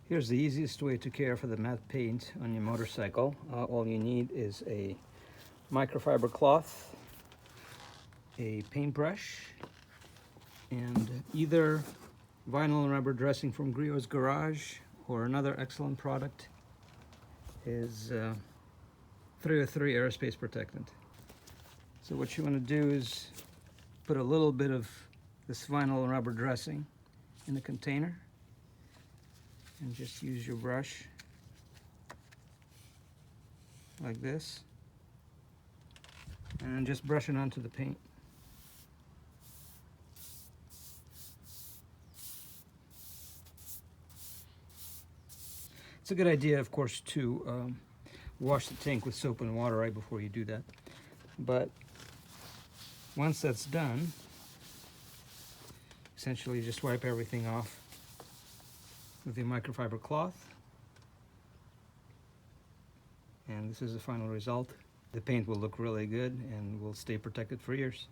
Here's the easiest way to care for the matte paint on your motorcycle. All you need is a microfiber cloth, a paintbrush, and either vinyl and rubber dressing from Griot's Garage, or another excellent product is 303 Aerospace Protectant. So what you want to do is put a little bit of this vinyl and rubber dressing in the container, and just use your brush like this, and just brush it onto the paint. It's a good idea, of course, to wash the tank with soap and water right before you do that. But once that's done, essentially just wipe everything off with the microfiber cloth. And this is the final result. The paint will look really good and will stay protected for years.